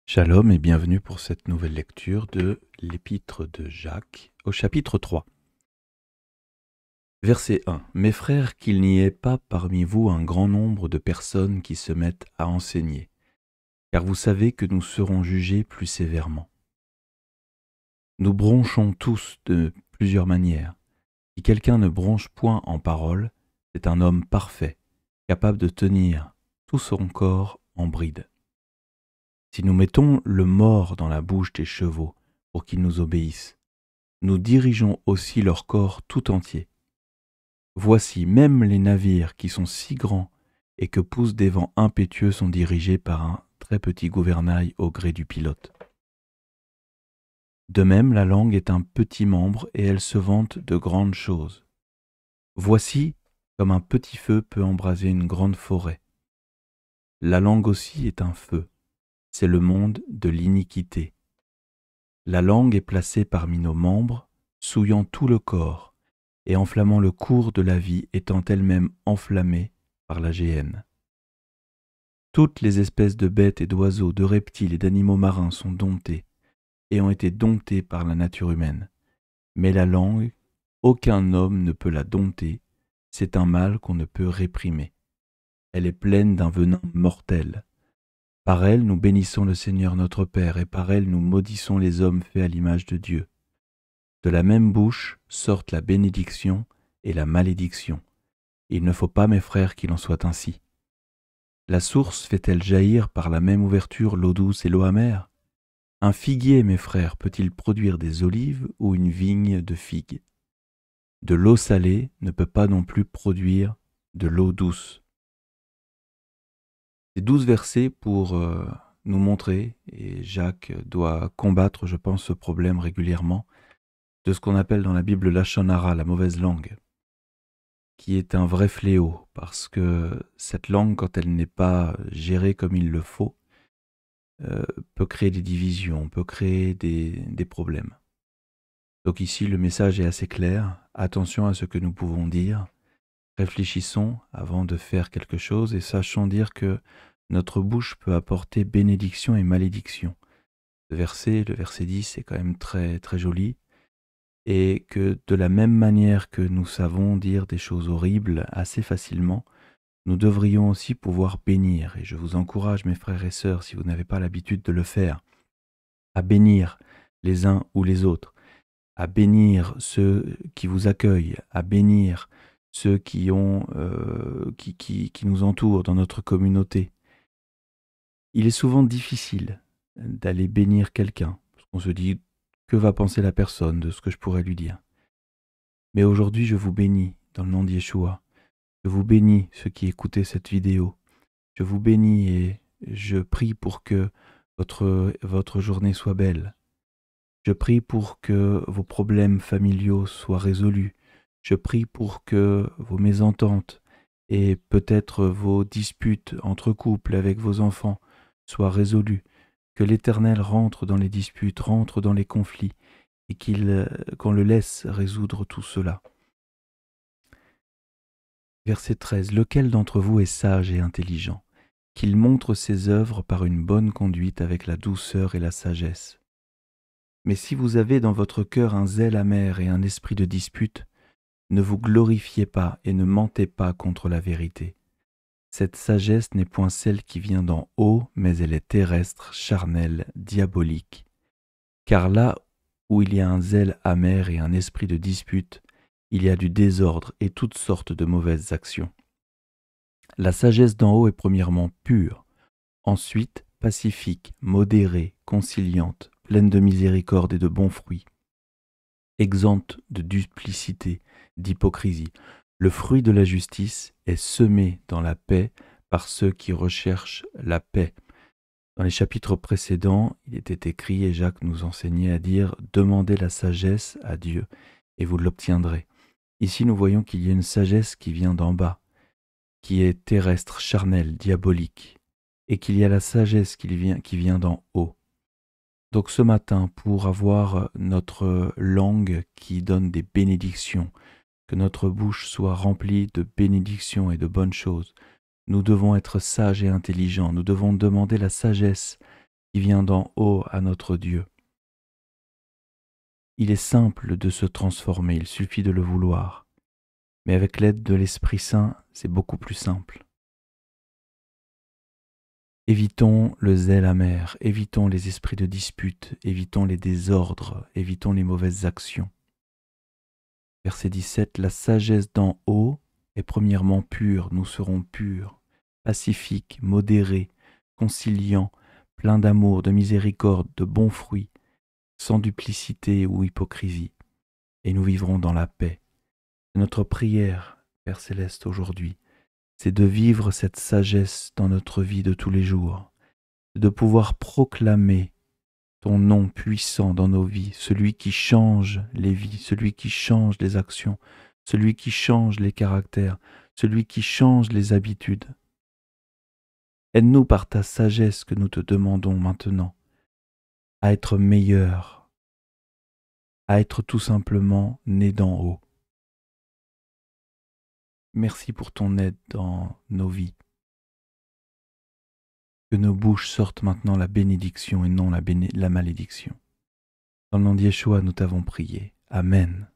Shalom et bienvenue pour cette nouvelle lecture de l'Épître de Jacques au chapitre 3. Verset 1. Mes frères, qu'il n'y ait pas parmi vous un grand nombre de personnes qui se mettent à enseigner, car vous savez que nous serons jugés plus sévèrement. Nous bronchons tous de plusieurs manières. Si quelqu'un ne bronche point en parole, c'est un homme parfait, capable de tenir tout son corps en bride. Si nous mettons le mors dans la bouche des chevaux pour qu'ils nous obéissent, nous dirigeons aussi leur corps tout entier. Voici, même les navires qui sont si grands et que poussent des vents impétueux sont dirigés par un très petit gouvernail au gré du pilote. De même, la langue est un petit membre et elle se vante de grandes choses. Voici comme un petit feu peut embraser une grande forêt. La langue aussi est un feu, c'est le monde de l'iniquité. La langue est placée parmi nos membres, souillant tout le corps et enflammant le cours de la vie, étant elle-même enflammée par la géhenne. Toutes les espèces de bêtes et d'oiseaux, de reptiles et d'animaux marins sont domptées et ont été domptées par la nature humaine. Mais la langue, aucun homme ne peut la dompter, c'est un mal qu'on ne peut réprimer. Elle est pleine d'un venin mortel. Par elle, nous bénissons le Seigneur notre Père, et par elle, nous maudissons les hommes faits à l'image de Dieu. De la même bouche sortent la bénédiction et la malédiction. Il ne faut pas, mes frères, qu'il en soit ainsi. La source fait-elle jaillir par la même ouverture l'eau douce et l'eau amère? Un figuier, mes frères, peut-il produire des olives ou une vigne de figues? De l'eau salée ne peut pas non plus produire de l'eau douce. Ces 12 versets pour nous montrer, et Jacques doit combattre, je pense, ce problème régulièrement, de ce qu'on appelle dans la Bible lashon hara, la mauvaise langue, qui est un vrai fléau, parce que cette langue, quand elle n'est pas gérée comme il le faut, peut créer des divisions, peut créer des problèmes. Donc ici, le message est assez clair. Attention à ce que nous pouvons dire. Réfléchissons avant de faire quelque chose et sachons dire que notre bouche peut apporter bénédiction et malédiction. Le verset 10 est quand même très, très joli. Et que de la même manière que nous savons dire des choses horribles assez facilement, nous devrions aussi pouvoir bénir. Et je vous encourage, mes frères et sœurs, si vous n'avez pas l'habitude de le faire, à bénir les uns ou les autres, à bénir ceux qui vous accueillent, à bénir ceux qui nous entourent dans notre communauté. Il est souvent difficile d'aller bénir quelqu'un, parce qu'on se dit, que va penser la personne de ce que je pourrais lui dire? Mais aujourd'hui, je vous bénis dans le nom de Yeshua. Je vous bénis, ceux qui écoutez cette vidéo. Je vous bénis et je prie pour que votre journée soit belle. Je prie pour que vos problèmes familiaux soient résolus. Je prie pour que vos mésententes et peut-être vos disputes entre couples avec vos enfants soient résolues. Que l'Éternel rentre dans les disputes, rentre dans les conflits et qu'on le laisse résoudre tout cela. Verset 13. Lequel d'entre vous est sage et intelligent? Qu'il montre ses œuvres par une bonne conduite avec la douceur et la sagesse. Mais si vous avez dans votre cœur un zèle amer et un esprit de dispute, ne vous glorifiez pas et ne mentez pas contre la vérité. Cette sagesse n'est point celle qui vient d'en haut, mais elle est terrestre, charnelle, diabolique. Car là où il y a un zèle amer et un esprit de dispute, il y a du désordre et toutes sortes de mauvaises actions. La sagesse d'en haut est premièrement pure, ensuite pacifique, modérée, conciliante, pleine de miséricorde et de bons fruits, exempte de duplicité, d'hypocrisie. Le fruit de la justice est semé dans la paix par ceux qui recherchent la paix. Dans les chapitres précédents, il était écrit, et Jacques nous enseignait à dire « Demandez la sagesse à Dieu, et vous l'obtiendrez ». Ici, nous voyons qu'il y a une sagesse qui vient d'en bas, qui est terrestre, charnelle, diabolique, et qu'il y a la sagesse qui vient d'en haut. Donc ce matin, pour avoir notre langue qui donne des bénédictions, que notre bouche soit remplie de bénédictions et de bonnes choses, nous devons être sages et intelligents, nous devons demander la sagesse qui vient d'en haut à notre Dieu. Il est simple de se transformer, il suffit de le vouloir. Mais avec l'aide de l'Esprit Saint, c'est beaucoup plus simple. Évitons le zèle amer, évitons les esprits de dispute, évitons les désordres, évitons les mauvaises actions. Verset 17, la sagesse d'en haut est premièrement pure, nous serons purs, pacifiques, modérés, conciliants, pleins d'amour, de miséricorde, de bons fruits, sans duplicité ou hypocrisie, et nous vivrons dans la paix. C'est notre prière, Père Céleste, aujourd'hui, c'est de vivre cette sagesse dans notre vie de tous les jours, de pouvoir proclamer ton nom puissant dans nos vies, celui qui change les vies, celui qui change les actions, celui qui change les caractères, celui qui change les habitudes. Aide-nous par ta sagesse que nous te demandons maintenant à être meilleurs, à être tout simplement nés d'en haut. Merci pour ton aide dans nos vies. Que nos bouches sortent maintenant la bénédiction et non la malédiction. Dans le nom de Yeshua, nous t'avons prié. Amen.